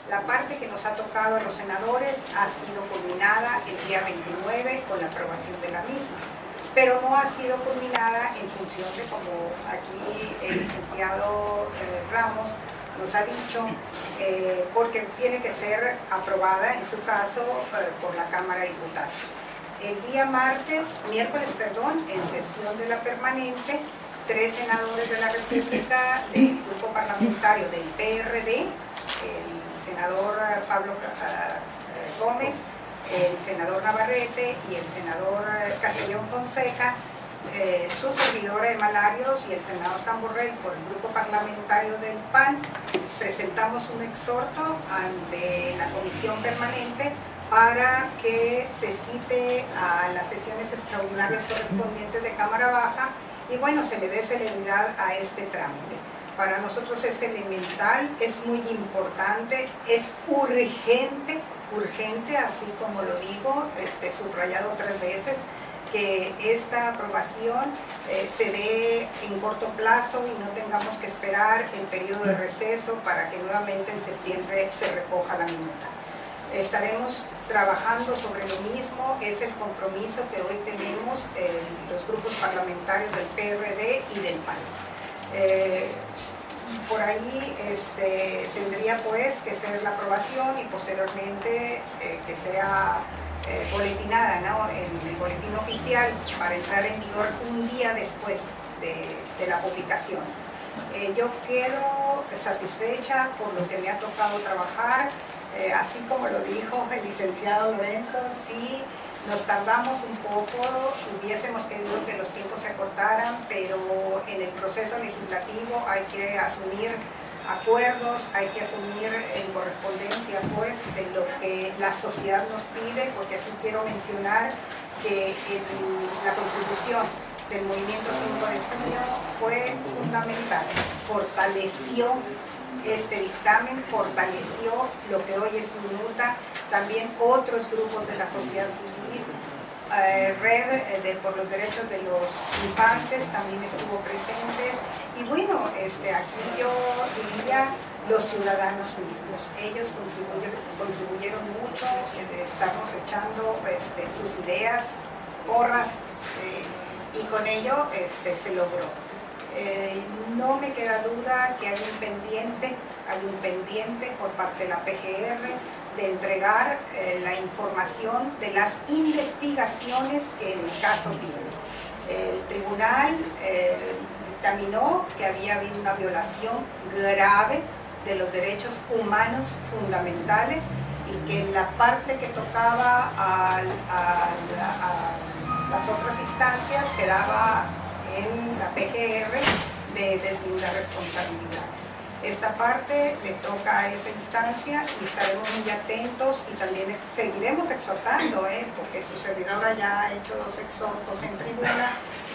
La parte que nos ha tocado a los senadores ha sido culminada el día 29 con la aprobación de la misma, pero no ha sido culminada en función de, como aquí el licenciado Ramos nos ha dicho, porque tiene que ser aprobada en su caso por la Cámara de Diputados. El día miércoles, en sesión de la permanente, 3 senadores de la República del grupo parlamentario del PRD, el senador Pablo Gómez, el senador Navarrete y el senador Castellón Fonseca, su servidora Emma Larios y el senador Camborrell por el grupo parlamentario del PAN, presentamos un exhorto ante la comisión permanente para que se cite a las sesiones extraordinarias correspondientes de Cámara Baja y bueno, se le dé celeridad a este trámite. Para nosotros es elemental, es muy importante, es urgente, así como lo digo, subrayado 3 veces, que esta aprobación se dé en corto plazo y no tengamos que esperar el periodo de receso para que nuevamente en septiembre se recoja la minuta. Estaremos trabajando sobre lo mismo, es el compromiso que hoy tenemos los grupos parlamentarios del PRD y del PAN. Por ahí tendría pues que ser la aprobación y posteriormente que sea boletinada, ¿no?, en el boletín oficial para entrar en vigor un día después de la publicación. Yo quedo satisfecha por lo que me ha tocado trabajar, así como lo dijo el licenciado Lorenzo, sí nos tardamos un poco, hubiésemos querido que los tiempos se acortaran, pero en el proceso legislativo hay que asumir acuerdos, hay que asumir en correspondencia pues de lo que la sociedad nos pide, porque aquí quiero mencionar que la contribución del Movimiento 5 de Junio fue fundamental, fortaleció este dictamen, fortaleció lo que hoy es minuta, también otros grupos de la sociedad civil, Red por los Derechos de los Infantes también estuvo presentes y bueno, aquí yo diría los ciudadanos mismos, ellos contribuyeron mucho en estarnos echando sus ideas, porras, y con ello se logró. No me queda duda que hay un pendiente por parte de la PGR de entregar la información de las investigaciones que en el caso tiene. El tribunal dictaminó que había habido una violación grave de los derechos humanos fundamentales y que la parte que tocaba a las otras instancias quedaba en la PGR de deslindar responsabilidades. Esta parte le toca a esa instancia y estaremos muy atentos y también seguiremos exhortando, porque su servidora ya ha hecho 2 exhortos en tribuna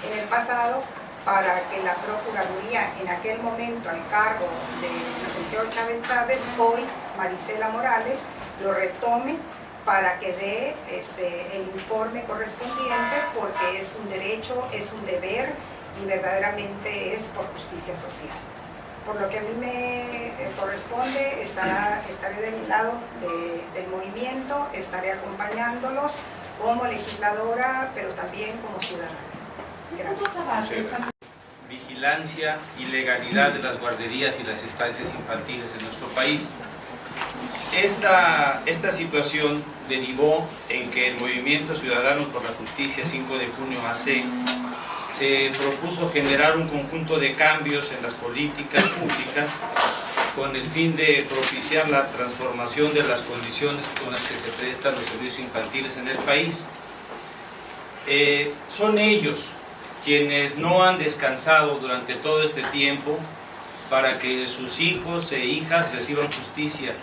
en el pasado para que la Procuraduría en aquel momento al cargo del licenciado Chávez, hoy Marisela Morales, lo retome para que dé el informe correspondiente porque es un derecho, es un deber y verdaderamente es por justicia social. Por lo que a mí me corresponde, estaré del lado del movimiento, estaré acompañándolos como legisladora, pero también como ciudadana. Gracias. Vigilancia y legalidad de las guarderías y las estancias infantiles en nuestro país. Esta situación derivó en que el Movimiento Ciudadano por la Justicia 5 de Junio AC se propuso generar un conjunto de cambios en las políticas públicas con el fin de propiciar la transformación de las condiciones con las que se prestan los servicios infantiles en el país. Son ellos quienes no han descansado durante todo este tiempo para que sus hijos e hijas reciban justicia,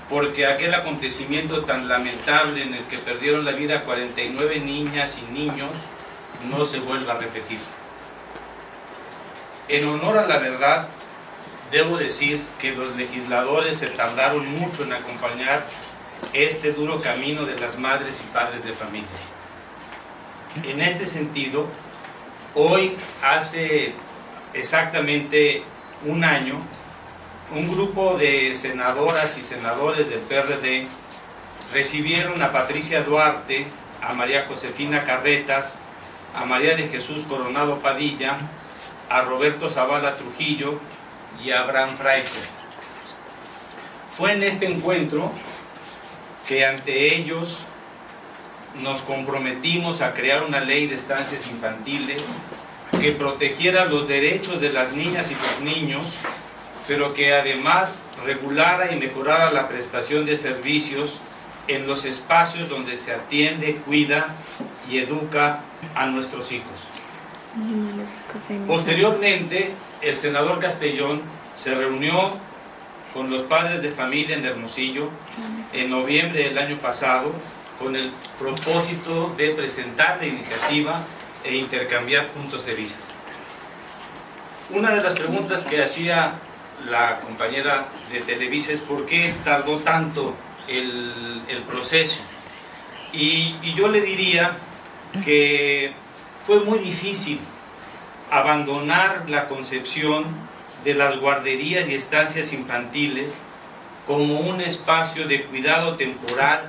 porque aquel acontecimiento tan lamentable en el que perdieron la vida 49 niñas y niños no se vuelva a repetir. En honor a la verdad, debo decir que los legisladores se tardaron mucho en acompañar este duro camino de las madres y padres de familia. En este sentido, hoy hace exactamente un año un grupo de senadoras y senadores del PRD recibieron a Patricia Duarte, a María Josefina Carretas, a María de Jesús Coronado Padilla, a Roberto Zavala Trujillo y a Abraham Fraico. Fue en este encuentro que ante ellos nos comprometimos a crear una ley de estancias infantiles que protegiera los derechos de las niñas y los niños, pero que además regulara y mejorara la prestación de servicios en los espacios donde se atiende, cuida y educa a nuestros hijos. Posteriormente, el senador Castellón se reunió con los padres de familia en Hermosillo en noviembre del año pasado con el propósito de presentar la iniciativa e intercambiar puntos de vista. Una de las preguntas que hacía la compañera de Televisa es ¿por qué tardó tanto el proceso? Y yo le diría que fue muy difícil abandonar la concepción de las guarderías y estancias infantiles como un espacio de cuidado temporal,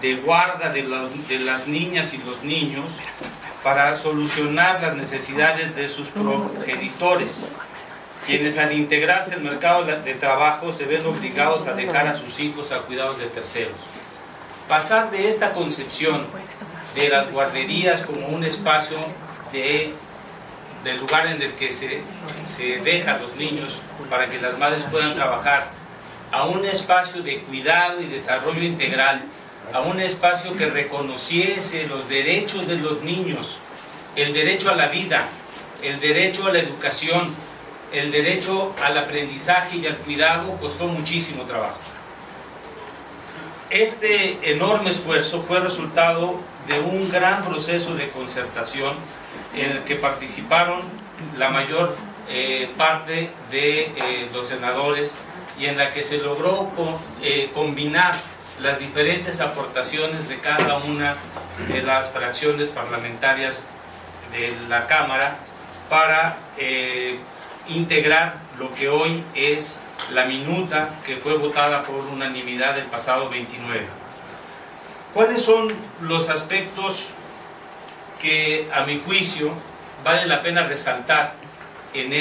de guarda de las niñas y los niños para solucionar las necesidades de sus progenitores, quienes al integrarse al mercado de trabajo se ven obligados a dejar a sus hijos a cuidados de terceros. Pasar de esta concepción de las guarderías como un espacio del lugar en el que se deja a los niños para que las madres puedan trabajar, a un espacio de cuidado y desarrollo integral, a un espacio que reconociese los derechos de los niños, el derecho a la vida, el derecho a la educación, el derecho al aprendizaje y al cuidado, costó muchísimo trabajo. Este enorme esfuerzo fue resultado de un gran proceso de concertación en el que participaron la mayor parte de los senadores y en la que se logró combinar las diferentes aportaciones de cada una de las fracciones parlamentarias de la Cámara para integrar lo que hoy es la minuta que fue votada por unanimidad el pasado 29. ¿Cuáles son los aspectos que a mi juicio vale la pena resaltar en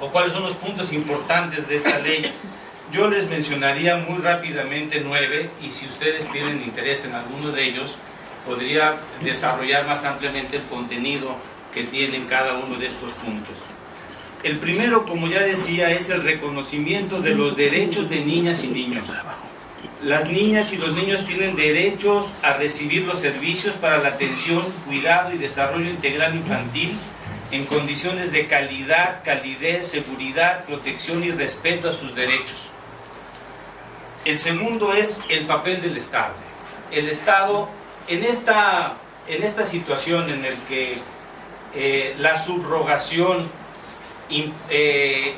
o cuáles son los puntos importantes de esta ley? Yo les mencionaría muy rápidamente 9 y si ustedes tienen interés en alguno de ellos podría desarrollar más ampliamente el contenido que tienen cada uno de estos puntos. El primero, como ya decía, es el reconocimiento de los derechos de niñas y niños. Las niñas y los niños tienen derechos a recibir los servicios para la atención, cuidado y desarrollo integral infantil en condiciones de calidad, calidez, seguridad, protección y respeto a sus derechos. El segundo es el papel del Estado. El Estado, en esta situación en la que la subrogación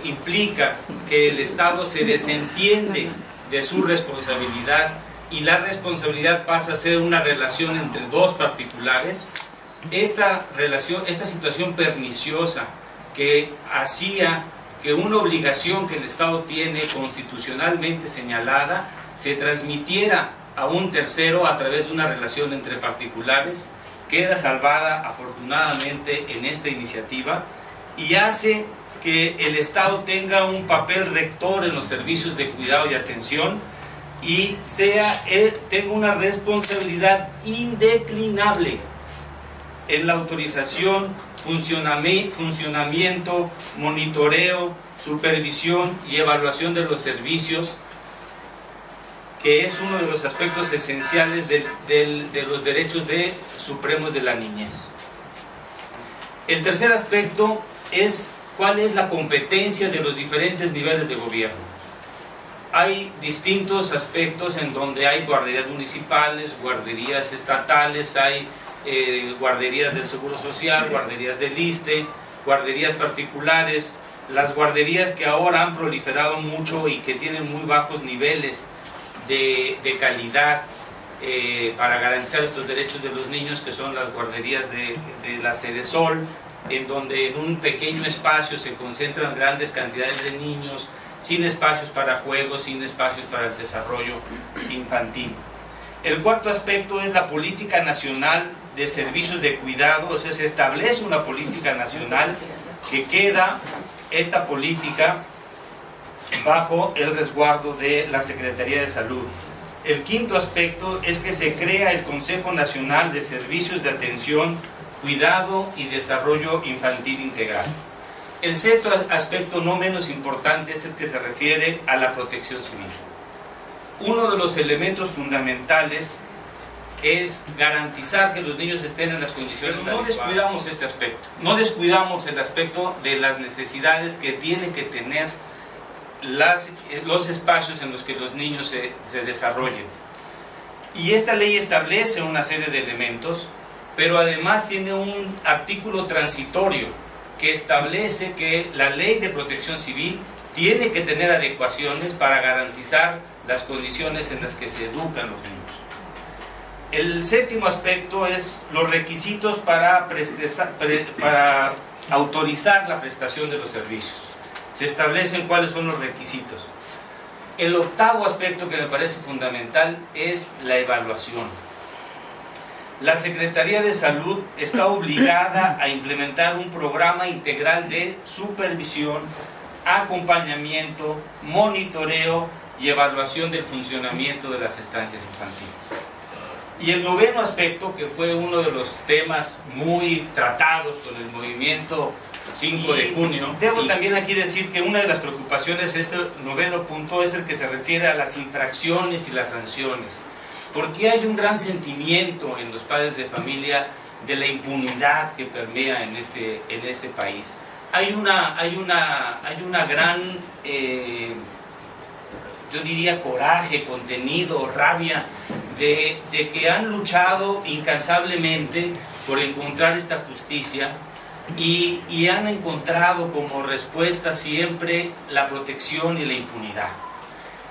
implica que el Estado se desentiende de su responsabilidad y la responsabilidad pasa a ser una relación entre dos particulares, esta situación perniciosa que hacía que una obligación que el Estado tiene constitucionalmente señalada se transmitiera a un tercero a través de una relación entre particulares, queda salvada afortunadamente en esta iniciativa y hace que el Estado tenga un papel rector en los servicios de cuidado y atención y tenga una responsabilidad indeclinable en la autorización, funcionamiento, monitoreo, supervisión y evaluación de los servicios, que es uno de los aspectos esenciales de los derechos supremos de la niñez. El tercer aspecto es cuál es la competencia de los diferentes niveles de gobierno. Hay distintos aspectos en donde hay guarderías municipales, guarderías estatales, hay guarderías del Seguro Social, guarderías del ISSSTE, guarderías particulares, las guarderías que ahora han proliferado mucho y que tienen muy bajos niveles de calidad para garantizar estos derechos de los niños, que son las guarderías de la Sedesol, en donde en un pequeño espacio se concentran grandes cantidades de niños, sin espacios para juegos, sin espacios para el desarrollo infantil. El cuarto aspecto es la política nacional de servicios de cuidado, o sea, se establece una política nacional que queda esta política bajo el resguardo de la Secretaría de Salud. El quinto aspecto es que se crea el Consejo Nacional de Servicios de Atención, Cuidado y Desarrollo Infantil Integral. El sexto aspecto, no menos importante, es el que se refiere a la protección civil. Uno de los elementos fundamentales es garantizar que los niños estén en las condiciones adecuadas. No descuidamos este aspecto, no descuidamos el aspecto de las necesidades que tienen que tener los espacios en los que los niños se desarrollen. Y esta ley establece una serie de elementos, pero además tiene un artículo transitorio que establece que la ley de protección civil tiene que tener adecuaciones para garantizar las condiciones en las que se educan los niños. El séptimo aspecto es los requisitos para autorizar la prestación de los servicios. Se establecen cuáles son los requisitos. El octavo aspecto que me parece fundamental es la evaluación. La Secretaría de Salud está obligada a implementar un programa integral de supervisión, acompañamiento, monitoreo y evaluación del funcionamiento de las estancias infantiles. Y el noveno aspecto, que fue uno de los temas muy tratados con el movimiento 5 de junio, debo también aquí decir que una de las preocupaciones de este noveno punto es el que se refiere a las infracciones y las sanciones, porque hay un gran sentimiento en los padres de familia de la impunidad que permea en este país. Hay una gran, yo diría, coraje, contenido, rabia, de que han luchado incansablemente por encontrar esta justicia y han encontrado como respuesta siempre la protección y la impunidad.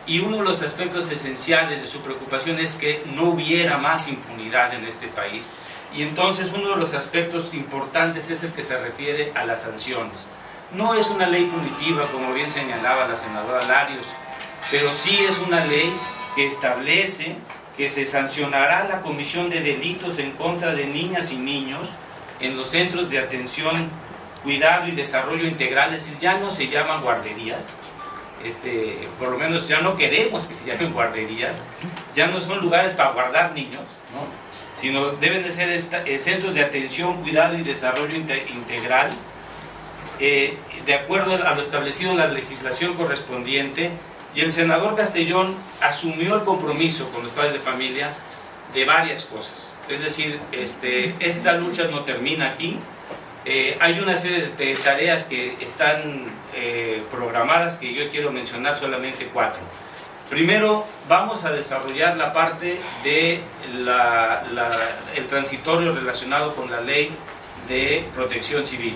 Y uno de los aspectos esenciales de su preocupación es que no hubiera más impunidad en este país. Y entonces uno de los aspectos importantes es el que se refiere a las sanciones. No es una ley punitiva, como bien señalaba la senadora Larios, pero sí es una ley que establece que se sancionará la comisión de delitos en contra de niñas y niños en los centros de atención, cuidado y desarrollo integral. Es decir, ya no se llaman guarderías, por lo menos ya no queremos que se llamen guarderías, ya no son lugares para guardar niños, ¿no? Sino deben de ser centros de atención, cuidado y desarrollo integral, de acuerdo a lo establecido en la legislación correspondiente. Y el senador Castellón asumió el compromiso con los padres de familia de varias cosas. Es decir, esta lucha no termina aquí. Hay una serie de tareas que están programadas, que yo quiero mencionar solamente 4. Primero, vamos a desarrollar la parte de el transitorio relacionado con la ley de protección civil.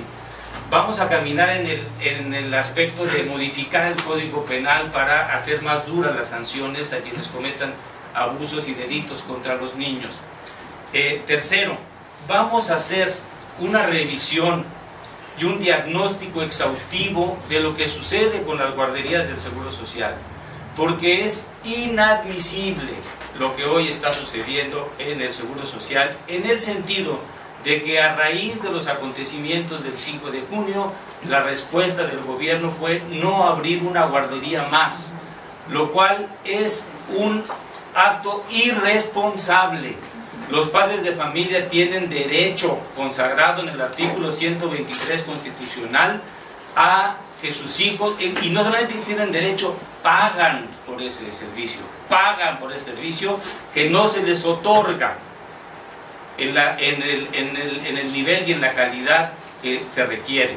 Vamos a caminar en el aspecto de modificar el Código Penal para hacer más duras las sanciones a quienes cometan abusos y delitos contra los niños. Tercero, vamos a hacer una revisión y un diagnóstico exhaustivo de lo que sucede con las guarderías del Seguro Social, porque es inadmisible lo que hoy está sucediendo en el Seguro Social, en el sentido de que a raíz de los acontecimientos del 5 de junio, la respuesta del gobierno fue no abrir una guardería más, lo cual es un acto irresponsable. Los padres de familia tienen derecho, consagrado en el artículo 123 constitucional, a que sus hijos, y no solamente tienen derecho, pagan por ese servicio que no se les otorga en el nivel y en la calidad que se requiere.